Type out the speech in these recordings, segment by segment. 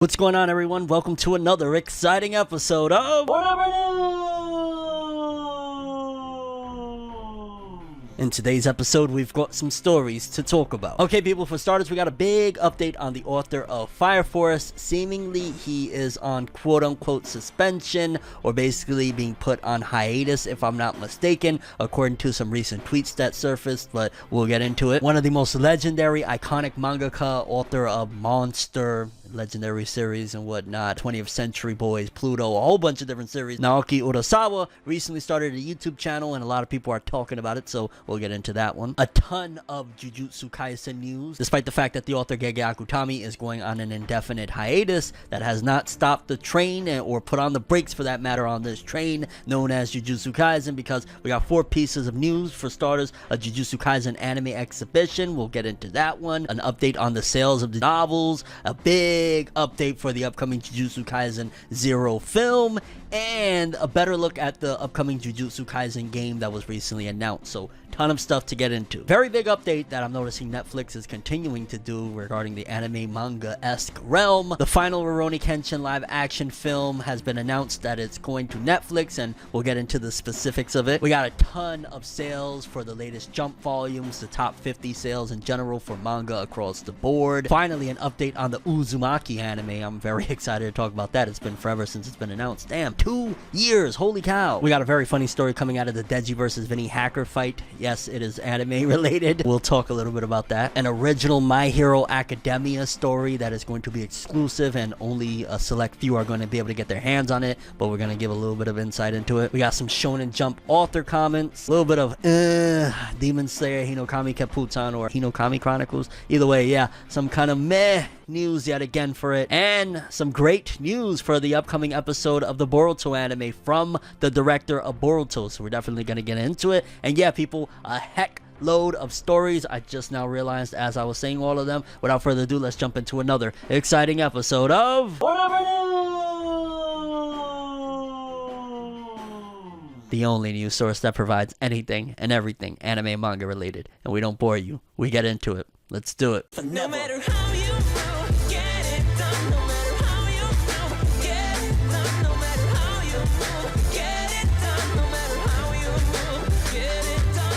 What's going on, everyone? Welcome to another exciting episode of FORNEVERNEWS! In today's episode, we've got some stories to talk about. Okay, people, for starters, we got a big update on the author of Fire Force. Seemingly, he is on quote-unquote suspension, or basically being put on hiatus, if I'm not mistaken, according to some recent tweets that surfaced, but we'll get into it. One of the most legendary, iconic mangaka, author of Monster, legendary series and whatnot, 20th Century Boys, Pluto, a whole bunch of different series. Naoki Urasawa recently started a YouTube channel and a lot of people are talking about it, so we'll get into that one. A ton of Jujutsu Kaisen news, despite the fact that the author JJK'S is going on an indefinite hiatus that has not stopped the train or put on the brakes, for that matter, on this train known as Jujutsu Kaisen, because we got 4 pieces of news. For starters, a Jujutsu Kaisen anime exhibition, we'll get into that one. An update on the sales of the novels, a big update for the upcoming Jujutsu Kaisen 0 film, and a better look at the upcoming Jujutsu Kaisen game that was recently announced. So ton of stuff to get into. Very big update that I'm noticing Netflix is continuing to do regarding the anime manga-esque realm. The final Rurouni Kenshin live action film has been announced that it's going to Netflix, and we'll get into the specifics of it. We got a ton of sales for the latest Jump volumes, the top 50 sales in general for manga across the board. Finally, an update on the Uzumaki anime. I'm very excited to talk about that. It's been forever since it's been announced. Damn, 2 years, holy cow. We got a very funny story coming out of the Deji versus Vinnie hacker fight. Yes, it is anime related. We'll talk a little bit about that. An original My Hero Academia story that is going to be exclusive and only a select few are going to be able to get their hands on it, but we're going to give a little bit of insight into it. We got some Shonen Jump author comments, a little bit of Demon Slayer Hinnokami Kepputan or Hinnokami Chronicles. Either way, yeah, some kind of meh news yet again for it, and some great news for the upcoming episode of the Boruto anime from the director of Boruto, so we're definitely going to get into it. And yeah, people, a heck load of stories. I just now realized as I was saying all of them. Without further ado, let's jump into another exciting episode of ForneverWorld, the only news source that provides anything and everything anime and manga related, and we don't bore you. We get into it. Let's do it. No matter how you move, get it done. No matter how you move, get it done. No matter how you move, get it done. No matter how you move, get it done.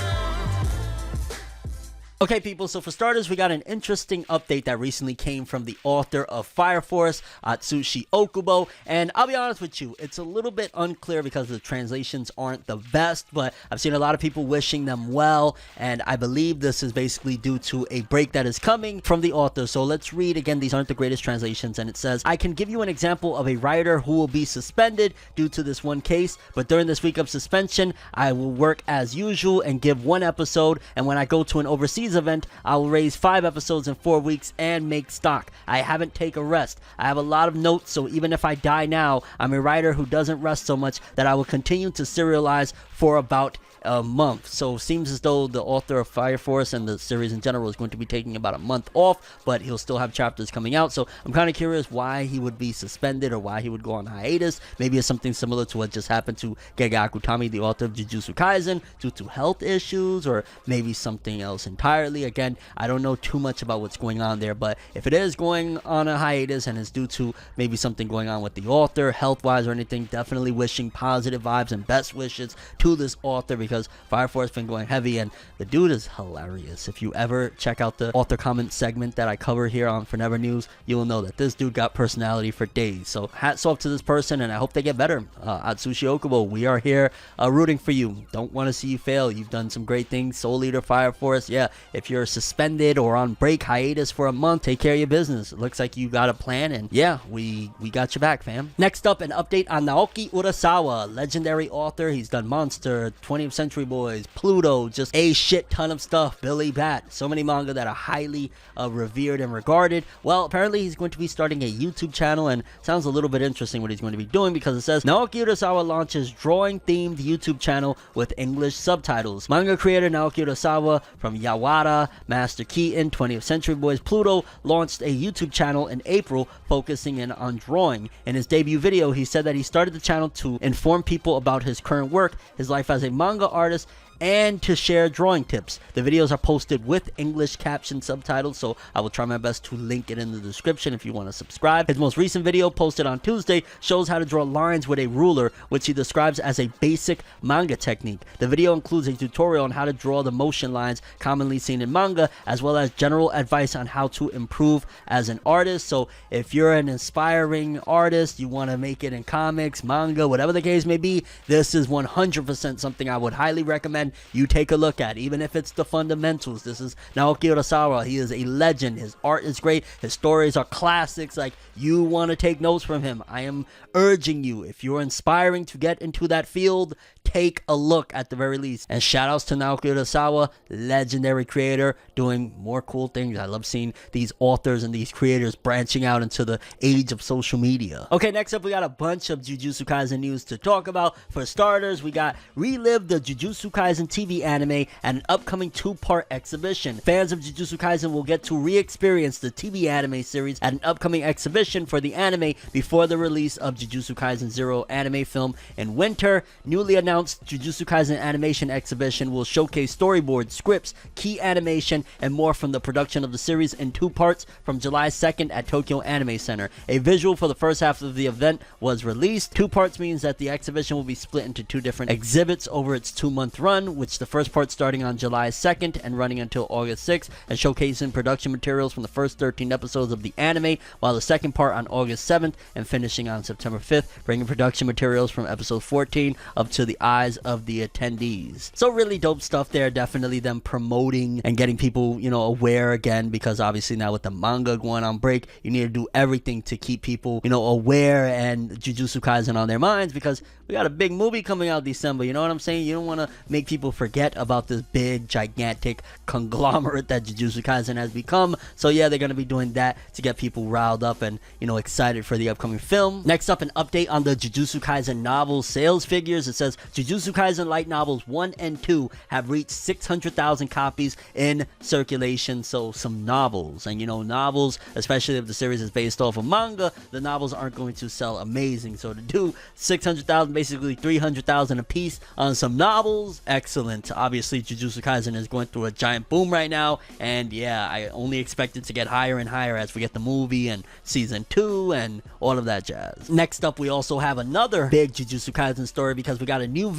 Okay, people, so for starters, we got an interesting update that recently came from the author of Fire Force, Atsushi Okubo, and I'll be honest with you, it's a little bit unclear because the translations aren't the best, but I've seen a lot of people wishing them well, and I believe this is basically due to a break that is coming from the author. So let's read again. These aren't the greatest translations, and it says, I can give you an example of a writer who will be suspended due to this one case, but during this week of suspension, I will work as usual and give 1 episode, and when I go to an overseas event, I will raise 5 episodes in 4 weeks and make stock. I haven't taken a rest. I have a lot of notes, so even if I die now, I'm a writer who doesn't rest so much that I will continue to serialize for about a month. So it seems as though the author of Fire Force and the series in general is going to be taking about a month off, but he'll still have chapters coming out. So I'm kind of curious why he would be suspended or why he would go on hiatus. Maybe it's something similar to what just happened to JJK'S, the author of Jujutsu Kaisen, due to health issues, or maybe something else entirely. Again, I don't know too much about what's going on there, but if it is going on a hiatus and it's due to maybe something going on with the author, health-wise or anything, definitely wishing positive vibes and best wishes to this author, because Fire Force has been going heavy and the dude is hilarious. If you ever check out the author comment segment that I cover here on ForneverNews, you will know that this dude got personality for days. So hats off to this person, and I hope they get better. Atsushi Okubo, we are here rooting for you. Don't want to see you fail. You've done some great things. Soul Leader, Fire Force. Yeah, if you're suspended or on break, hiatus for a month, take care of your business. It looks like you got a plan, and yeah, we got your back, fam. Next up, an update on Naoki Urasawa, legendary author. He's done Monster, 20th Century Boys, Pluto, just a shit ton of stuff. Billy Bat, so many manga that are highly revered and regarded. Well, apparently he's going to be starting a YouTube channel, and sounds a little bit interesting what he's going to be doing, because it says Naoki Urasawa launches drawing themed YouTube channel with English subtitles. Manga creator Naoki Urasawa from Yawara, Master Keaton, 20th Century Boys, Pluto launched a YouTube channel in April focusing in on drawing. In his debut video, he said that he started the channel to inform people about his current work, his life as a manga artist, and to share drawing tips. The videos are posted with English caption subtitles, so I will try my best to link it in the description if you want to subscribe. His most recent video, posted on Tuesday, shows how to draw lines with a ruler, which he describes as a basic manga technique. The video includes a tutorial on how to draw the motion lines commonly seen in manga, as well as general advice on how to improve as an artist. So if you're an aspiring artist, you want to make it in comics, manga, whatever the case may be, this is 100% something I would highly recommend you take a look at, even if it's the fundamentals. This is Naoki Urasawa. He is a legend. His art is great. His stories are classics. Like, you want to take notes from him. I am urging you, if you're inspiring to get into that field, take a look at the very least. And shout outs to Naoki Urasawa, legendary creator, doing more cool things. I love seeing these authors and these creators branching out into the age of social media. Okay, next up we got a bunch of Jujutsu Kaisen news to talk about. For starters, we got Relive the Jujutsu Kaisen TV anime and an upcoming 2-part exhibition. Fans of Jujutsu Kaisen will get to re-experience the TV anime series at an upcoming exhibition for the anime before the release of Jujutsu Kaisen 0 anime film in winter. Newly announced Jujutsu Kaisen animation exhibition will showcase storyboards, scripts, key animation, and more from the production of the series in 2 parts from July 2nd at Tokyo Anime Center. A visual for the first half of the event was released. 2 parts means that the exhibition will be split into 2 different exhibits over its 2-month run, which the first part starting on July 2nd and running until August 6th, and showcasing production materials from the first 13 episodes of the anime, while the second part on August 7th and finishing on September 5th, bringing production materials from episode 14 up to the eyes of the attendees. So really dope stuff there. Definitely them promoting and getting people, you know, aware again, because obviously now with the manga going on break, you need to do everything to keep people, you know, aware and Jujutsu Kaisen on their minds, because we got a big movie coming out December. You know what I'm saying? You don't want to make people forget about this big, gigantic conglomerate that Jujutsu Kaisen has become. So yeah, they're going to be doing that to get people riled up and, you know, excited for the upcoming film. Next up, an update on the Jujutsu Kaisen novel sales figures. It says Jujutsu Kaisen light novels 1 and 2 have reached 600,000 copies in circulation. So some novels, and you know, novels, especially if the series is based off of manga, the novels aren't going to sell amazing. So to do 600,000, basically 300,000 a piece on some novels, excellent. Obviously Jujutsu Kaisen is going through a giant boom right now, and yeah, I only expect it to get higher and higher as we get the movie and season 2 and all of that jazz. Next up, we also have another big Jujutsu Kaisen story, because we got a new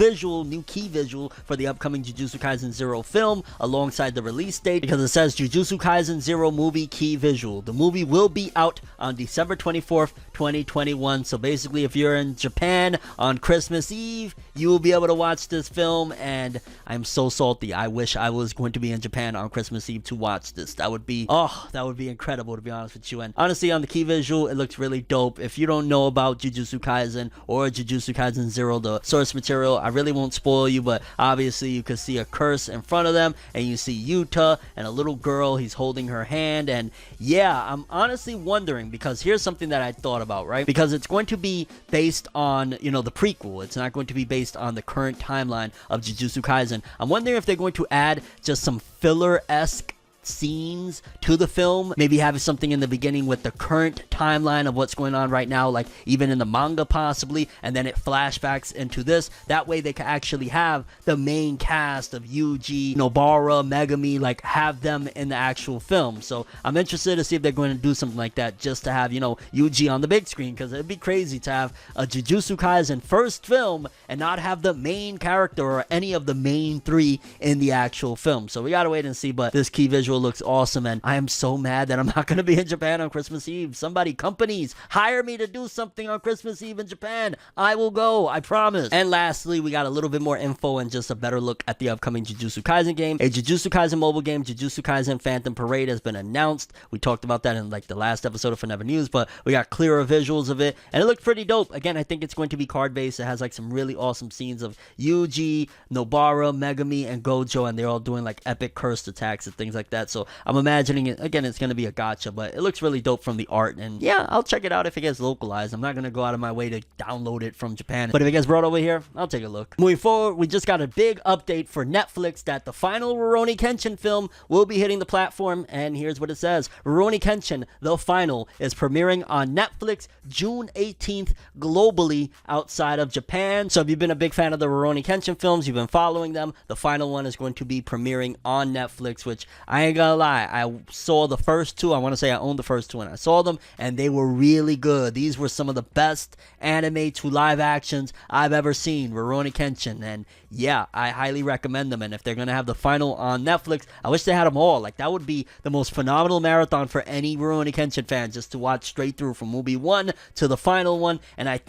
key visual for the upcoming Jujutsu Kaisen 0 film alongside the release date, because it says Jujutsu Kaisen 0 movie key visual. The movie will be out on December 24th, 2021. So basically, if you're in Japan on Christmas Eve, you will be able to watch this film, and I'm so salty. I wish I was going to be in Japan on Christmas Eve to watch this. That would be incredible, to be honest with you. And honestly, on the key visual, it looks really dope. If you don't know about Jujutsu Kaisen or Jujutsu Kaisen 0, the source material, I really won't spoil you, but obviously you can see a curse in front of them, and you see Yuta and a little girl. He's holding her hand, and yeah, I'm honestly wondering, because here's something that I thought about, right? Because it's going to be based on, you know, the prequel. It's not going to be based on the current timeline of Jujutsu Kaisen. I'm wondering if they're going to add just some filler-esque scenes to the film, maybe have something in the beginning with the current timeline of what's going on right now, like even in the manga possibly, and then it flashbacks into this. That way they can actually have the main cast of Yuji, Nobara, Megami, like have them in the actual film. So I'm interested to see if they're going to do something like that, just to have, you know, Yuji on the big screen, because it'd be crazy to have a Jujutsu Kaisen first film and not have the main character or any of the main 3 in the actual film. So we gotta wait and see, but this key visual looks awesome, and I am so mad that I'm not going to be in Japan on Christmas Eve. Somebody, companies, hire me to do something on Christmas Eve in Japan. I will go, I promise. And lastly, we got a little bit more info and just a better look at the upcoming Jujutsu Kaisen game. A Jujutsu Kaisen mobile game, Jujutsu Kaisen Phantom Parade, has been announced. We talked about that in like the last episode of Forever News, but we got clearer visuals of it, and it looked pretty dope. Again, I think it's going to be card based. It has like some really awesome scenes of Yuji, Nobara, Megami, and Gojo, and they're all doing like epic cursed attacks and things like that. that. So I'm imagining it, again, it's going to be a gacha, but it looks really dope from the art. And yeah, I'll check it out if it gets localized. I'm not going to go out of my way to download it from Japan, but if it gets brought over here, I'll take a look. Moving forward, we just got a big update for Netflix that the final Rurouni Kenshin film will be hitting the platform, and here's what it says. Rurouni Kenshin, the final, is premiering on Netflix June 18th globally outside of Japan. So if you've been a big fan of the Rurouni Kenshin films, you've been following them, the final one is going to be premiering on Netflix, which I ain't gonna lie, I saw the first two. I want to say I owned the first two, and I saw them, and they were really good. These were some of the best anime to live actions I've ever seen, Rurouni Kenshin, and yeah, I highly recommend them. And if they're gonna have the final on Netflix, I wish they had them all. Like, that would be the most phenomenal marathon for any Rurouni Kenshin fan, just to watch straight through from movie 1 to the final one. And I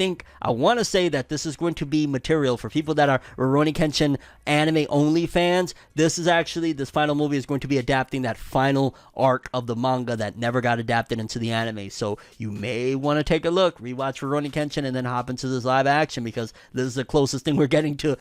want to say that this is going to be material for people that are Rurouni Kenshin anime only fans. This final movie is going to be adapting that final arc of the manga that never got adapted into the anime. So you may want to take a look, rewatch Rurouni Kenshin, and then hop into this live action, because this is the closest thing we're getting to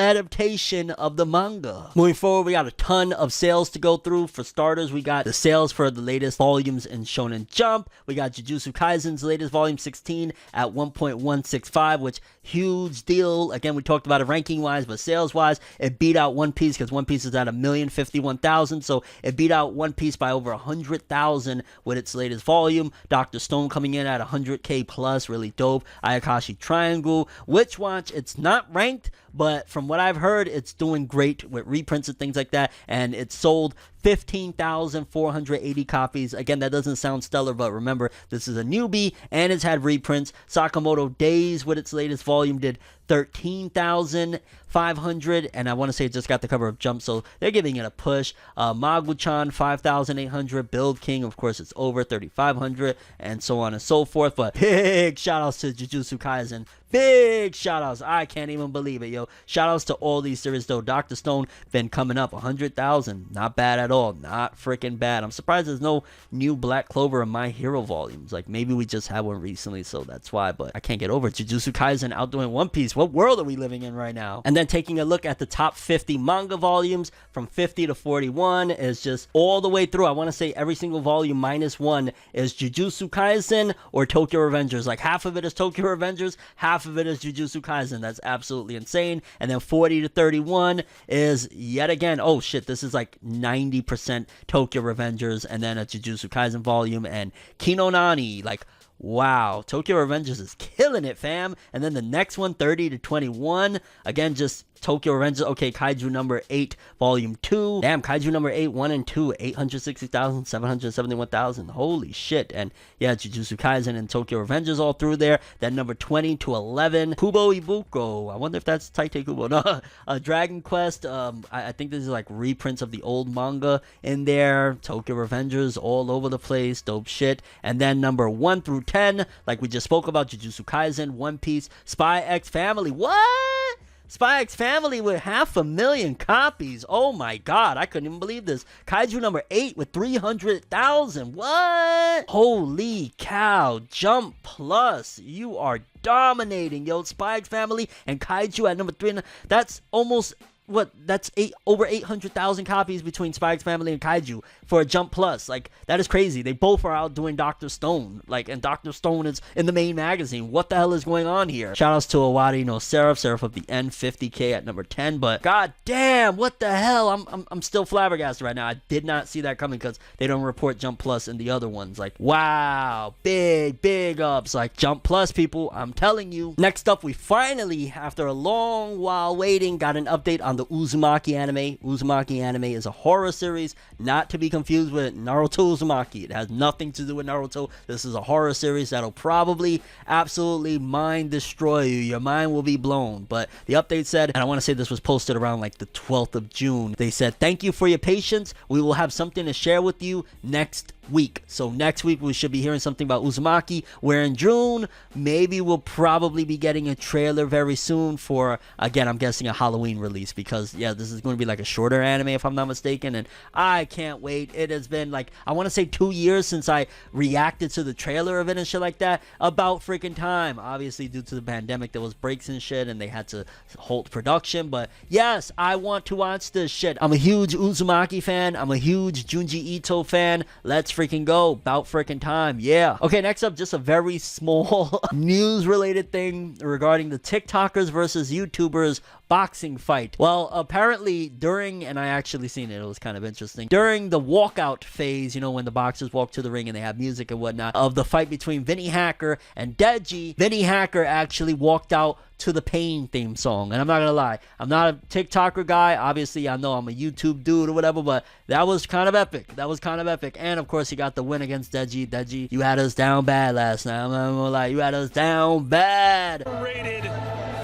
adaptation of the manga. Moving forward, we got a ton of sales to go through. For starters, we got the sales for the latest volumes in Shonen Jump. We got Jujutsu Kaisen's latest volume 16 at 1.165, which huge deal. Again, we talked about it ranking wise, but sales wise, it beat out One Piece, because One Piece is at 1,051,000, so it beat out One Piece by over 100,000 with its latest volume. Dr. Stone coming in at 100k plus, really dope. Ayakashi Triangle, Witch Watch, it's not ranked, but from what I've heard, it's doing great with reprints and things like that, and it sold 15,480 copies. Again, that doesn't sound stellar, but remember, this is a newbie, and it's had reprints. Sakamoto Days with its latest volume did 13,500, and I want to say it just got the cover of Jump, so they're giving it a push. Magu-chan, 5,800. Build King, of course, it's over 3,500, and so on and so forth. But big shout outs to Jujutsu Kaisen. Big shout outs. I can't even believe it, yo. Shout outs to all these series, though. Dr. Stone been coming up 100,000. Not bad at all. Not freaking bad. I'm surprised there's no new Black Clover and My Hero volumes. Like, maybe we just had one recently, so that's why. But I can't get over it. Jujutsu Kaisen outdoing One Piece. What world are we living in right now? And then taking a look at the top 50 manga volumes from 50 to 41 is just all the way through. I want to say every single volume minus one is Jujutsu Kaisen or Tokyo Revengers. Like, half of it is Tokyo Revengers, half of it is Jujutsu Kaisen. That's absolutely insane. And then 40 to 31 is yet again, oh shit, this is like 90% Tokyo Revengers, and then a Jujutsu Kaisen volume, and Kino Nani, like, wow, Tokyo Revengers is killing it, fam. And then the next one, 30 to 21, again, just Tokyo Revengers. Okay, Kaiju number 8, volume 2. Damn, Kaiju number 8, 1 and 2, 860,000, 771,000. Holy shit. And yeah, Jujutsu Kaisen and Tokyo Revengers all through there. Then number 20 to 11, Kubo Ibuko. I wonder if that's Taite Kubo. No, Dragon Quest. I think this is like reprints of the old manga in there. Tokyo Revengers all over the place. Dope shit. And then number 1 through 10, like we just spoke about, Jujutsu Kaisen, One Piece, Spy X Family. What? Spy X Family with 500,000 copies. Oh my god, I couldn't even believe this. Kaiju number 8 with 300,000. What? Holy cow. Jump Plus, you are dominating, yo. Spy X Family and Kaiju at number 3. That's almost... what, that's over 800,000 copies between Spy X Family and Kaiju for a Jump Plus. Like, that is crazy. They both are outdoing Dr. Stone. Like, and Dr. Stone is in the main magazine. What the hell is going on here? Shoutouts to Owari no Seraph of the End, 50k at number 10. But god damn, what the hell? I'm still flabbergasted right now. I did not see that coming because they don't report Jump Plus in the other ones. Like, wow, big ups. Like, Jump Plus, people, I'm telling you. Next up, we finally, after a long while waiting, got an update on the Uzumaki anime. Uzumaki anime is a horror series, not to be confused with Naruto Uzumaki. It has nothing to do with Naruto. This is a horror series that'll probably absolutely mind destroy you. Your mind will be blown. But the update said, and I want to say this was posted around like the 12th of June, they said, thank you for your patience. We will have something to share with you next week. So next week we should be hearing something about Uzumaki, where in June maybe we'll probably be getting a trailer very soon for, again, I'm guessing a Halloween release, because yeah, this is going to be like a shorter anime if I'm not mistaken, and I can't wait. It has been like, I want to say 2 years since I reacted to the trailer of it and shit like that. About freaking time. Obviously due to the pandemic there was breaks and shit and they had to halt production, but yes, I want to watch this shit. I'm a huge Uzumaki fan. I'm a huge Junji Ito fan. Let's freaking go. About freaking time. Yeah. Okay, next up, just a very small news related thing regarding the TikTokers versus YouTubers boxing fight. Well, apparently during, and I actually seen it, it was kind of interesting, during the walkout phase, you know, when the boxers walk to the ring and they have music and whatnot, of the fight between Vinnie Hacker and Deji, Vinnie Hacker actually walked out to the Pain theme song. And I'm not gonna lie, I'm not a TikToker guy. Obviously, I know I'm a YouTube dude or whatever, but that was kind of epic. That was kind of epic. And of course, he got the win against Deji. Deji, you had us down bad last night. I'm not gonna lie, you had us down bad. Rated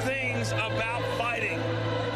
things about fighting.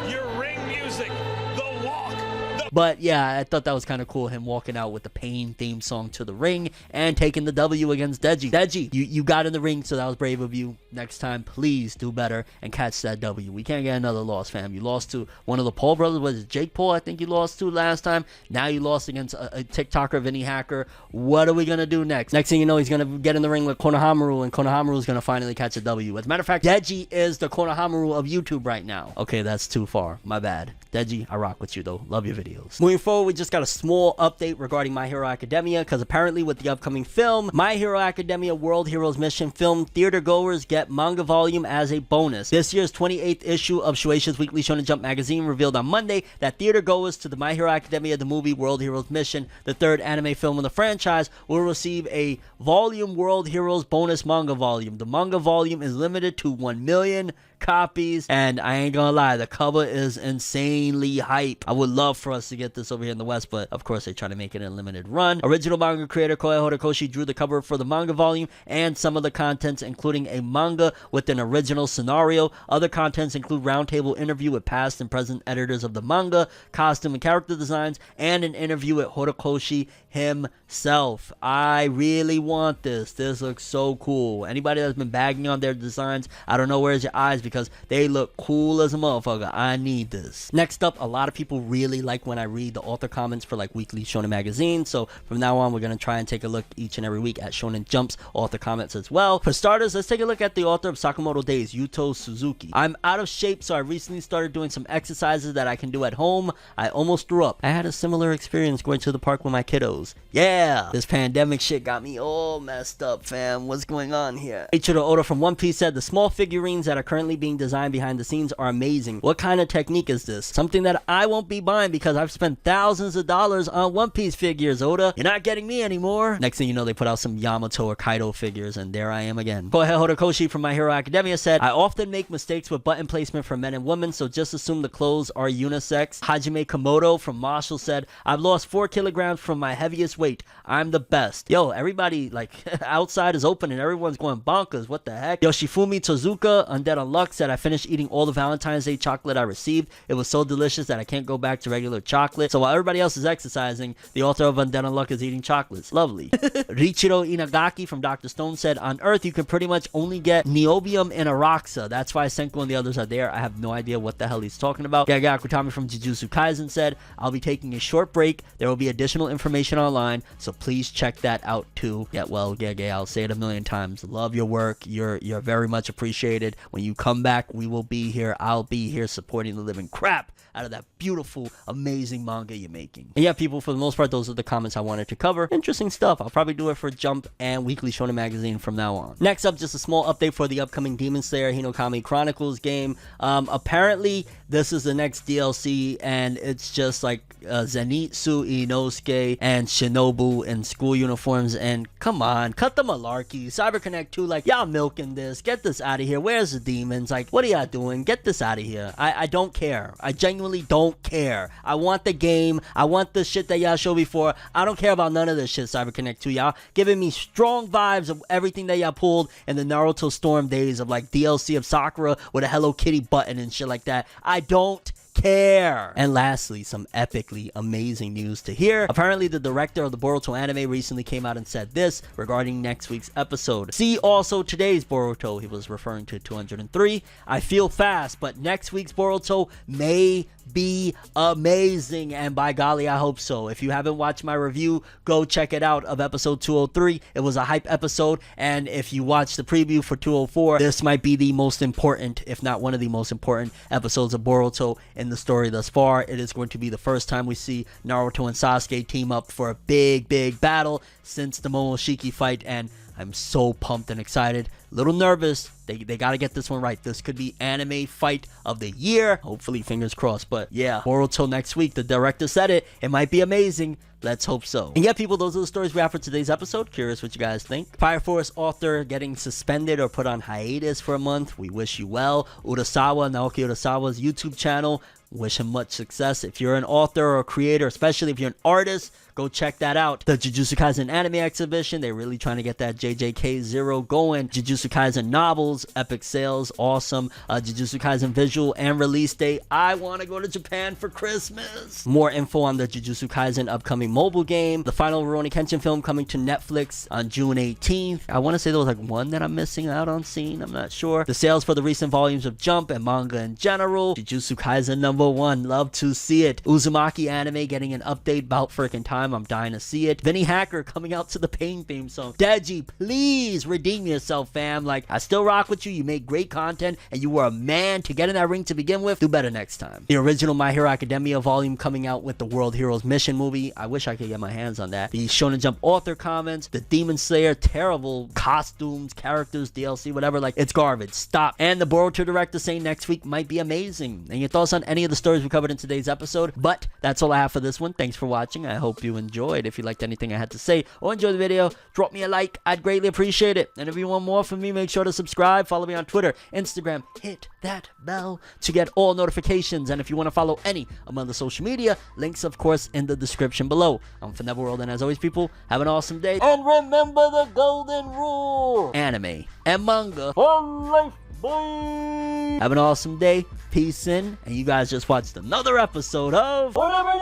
Your ring music, the walk, the... But yeah, I thought that was kind of cool, him walking out with the Pain theme song to the ring and taking the W against Deji. Deji, you got in the ring, so that was brave of you. Next time, please do better and catch that W. We can't get another loss, fam. You lost to one of the Paul brothers. Was it Jake Paul? I think you lost to last time. Now you lost against a TikToker, Vinnie Hacker. What are we going to do next? Next thing you know, he's going to get in the ring with Konohamaru, and Konohamaru is going to finally catch a W. As a matter of fact, Deji is the Konohamaru of YouTube right now. Okay, that's too far. My bad. Deji, I rock with you, though. Love your videos. Moving forward, we just got a small update regarding My Hero Academia, because apparently with the upcoming film, My Hero Academia World Heroes Mission film, theater goers get manga volume as a bonus. This year's 28th issue of Shueisha's Weekly Shonen Jump magazine revealed on Monday that theater goers to the My Hero Academia the movie World Heroes Mission, the third anime film in the franchise, will receive a volume World Heroes bonus manga volume. The manga volume is limited to 1 million copies, and I ain't gonna lie, the cover is insanely hype. I would love for us to get this over here in the West, but of course they try to make it a limited run. Original manga creator Koei Horikoshi drew the cover for the manga volume and some of the contents, including a manga with an original scenario. Other contents include roundtable interview with past and present editors of the manga, costume and character designs, and an interview with Horikoshi himself. I really want this. This looks so cool. Anybody that's been bagging on their designs, I don't know where's your eyes, because they look cool as a motherfucker. I need this. Next up, a lot of people really like when I read the author comments for like Weekly Shonen magazine, so from now on we're going to try and take a look each and every week at Shonen Jump's author comments as well. For starters, let's take a look at the author of Sakamoto Days, Yuto Suzuki. I'm out of shape, so I recently started doing some exercises that I can do at home. I almost threw up. I had a similar experience going to the park with my kiddos. Yeah, this pandemic shit got me all messed up, fam. What's going on here? Ichiro Oda from One Piece said, the small figurines that are currently being designed behind the scenes are amazing. What kind of technique is this? Something that I won't be buying because I've spent thousands of dollars on One Piece figures, Oda. You're not getting me anymore. Next thing you know, they put out some Yamato or Kaido figures, and there I am again. Koei Horikoshi from My Hero Academia said, I often make mistakes with button placement for men and women, so just assume the clothes are unisex. Hajime Komodo from Marshall said, I've lost 4 kilograms from my heaviest weight. I'm the best. Yo, everybody, like, outside is open and everyone's going bonkers. What the heck? Yoshifumi Tozuka, Undead Unluck, said, I finished eating all the Valentine's Day chocolate I received. It was so delicious that I can't go back to regular chocolate. So while everybody else is exercising, the author of Undead Unluck is eating chocolates. Lovely. Richiro Inagaki from Dr. Stone said, on Earth, you can pretty much only get niobium and Araxa. That's why Senko and the others are there. I have no idea what the hell he's talking about. Gaga Akutami from Jujutsu Kaisen said, I'll be taking a short break. There will be additional information online, so please check that out too. Yeah, well, Gaga, I'll say it a million times. Love your work. You're very much appreciated. When you come back, we will be here. I'll be here supporting the living crap out of that beautiful, amazing manga you're making. And yeah, people, for the most part, those are the comments I wanted to cover. Interesting stuff. I'll probably do it for Jump and Weekly Shonen magazine from now on. Next up, just a small update for the upcoming Demon Slayer Hinnokami Chronicles game. Apparently, this is the next DLC, and it's just like Zenitsu, Inosuke, and Shinobu in school uniforms, and come on, cut the malarkey. CyberConnect 2, like, y'all milking this. Get this out of here. Where's the demons? Like, what are y'all doing? Get this out of here. I don't care. I genuinely don't care. I want the game. I want the shit that y'all showed before. I don't care about none of this shit, CyberConnect 2. Y'all giving me strong vibes of everything that y'all pulled in the Naruto Storm days of like DLC of Sakura with a Hello Kitty button and shit like that. I don't care. And lastly, some epically amazing news to hear. Apparently, the director of the Boruto anime recently came out and said this regarding next week's episode. See also today's Boruto. He was referring to 203. I feel fast, but next week's Boruto may be amazing, and by golly, I hope so. If you haven't watched my review, go check it out of episode 203. It was a hype episode, and if you watch the preview for 204, this might be the most important, if not one of the most important episodes of Boruto in the story thus far. It is going to be the first time we see Naruto and Sasuke team up for a big battle since the Momoshiki fight, and I'm so pumped and excited. Little nervous. They got to get this one right. This could be anime fight of the year. Hopefully, fingers crossed. But yeah, Boruto next week. The director said it. It might be amazing. Let's hope so. And yeah, people, those are the stories we have for today's episode. Curious what you guys think. Fire Force author getting suspended or put on hiatus for a month. We wish you well. Urasawa, Naoki Urasawa's YouTube channel. Wish him much success. If you're an author or a creator, especially if you're an artist, go check that out. The Jujutsu Kaisen anime exhibition, they're really trying to get that JJK'S 0 going. Jujutsu Kaisen novels, epic sales, awesome. Jujutsu Kaisen visual and release date. I want to go to Japan for Christmas. More info on the Jujutsu Kaisen upcoming mobile game. The final Rurouni Kenshin film coming to Netflix on June 18th. I want to say there was like one that I'm missing out on seeing. I'm not sure. The sales for the recent volumes of Jump and manga in general. Jujutsu Kaisen #1. Love to see it. Uzumaki anime getting an update about freaking time. I'm dying to see it. Vinnie Hacker coming out to the Pain theme song. Deji, please redeem yourself, fam. Like, I still rock with you. You make great content, and you were a man to get in that ring to begin with. Do better next time. The original My Hero Academia volume coming out with the World Heroes Mission movie. I wish I could get my hands on that. The Shonen Jump author comments. The Demon Slayer, terrible costumes, characters, DLC, whatever. Like, it's garbage. Stop. And the Boruto director saying next week might be amazing. And your thoughts on any of the stories we covered in today's episode. But that's all I have for this one. Thanks for watching. I hope you enjoyed. If you liked anything I had to say or enjoyed the video, drop me a like. I'd greatly appreciate it. And if you want more from me, make sure to subscribe. Follow me on Twitter, Instagram. Hit that bell to get all notifications. And if you want to follow any among the social media, links of course in the description below. I'm ForneverWorld, and as always, people, have an awesome day. And remember the golden rule. Anime and manga for life. Bye. Have an awesome day. Peace in. And you guys just watched another episode of Forever News.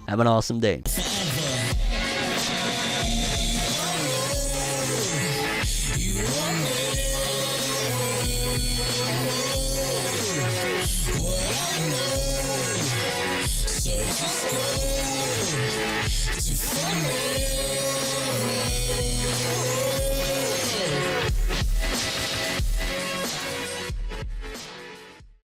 Have an awesome day. So